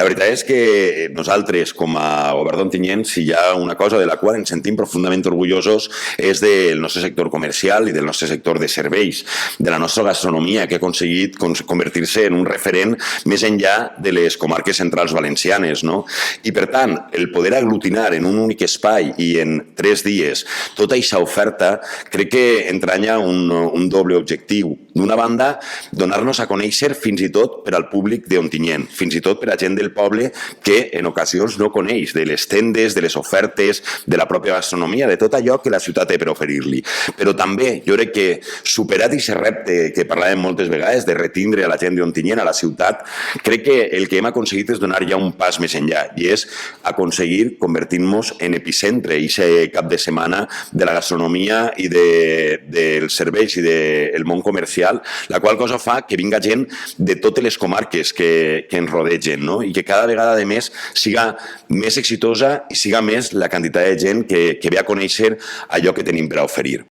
La veritat és que nosaltres, com a govern d'Ontinyent, si hi ha una cosa de la qual ens sentim profundament orgullosos és del nostre sector comercial i del nostre sector de serveis, de la nostra gastronomia, que ha aconseguit convertir-se en un referent més enllà de les comarques centrals valencianes, no? I, per tant, el poder aglutinar en un únic espai i en 3 dies tota aquesta oferta, crec que entranya un doble objectiu. D'una banda, donar-nos a conèixer fins i tot per al públic d'Ontinyent, fins i tot per a gent del poble que en ocasions no coneix de les tendes, de les ofertes, de la pròpia gastronomia, de tot allò que la ciutat té per oferir-li. Però també jo crec que superat aquest repte que parlàvem moltes vegades de retindre a la gent d'Ontinyent a la ciutat, crec que el que hem aconseguit és donar ja un pas més enllà i és aconseguir convertir-nos en epicentre aquest cap de setmana de la gastronomia i dels serveis i del món comercial, la qual cosa fa que vinga gent de totes les comarques que ens rodegen, no? I que cada vegada de més siga més exitosa i siga més la quantitat de gent que ve a conèixer allò que tenim per a oferir.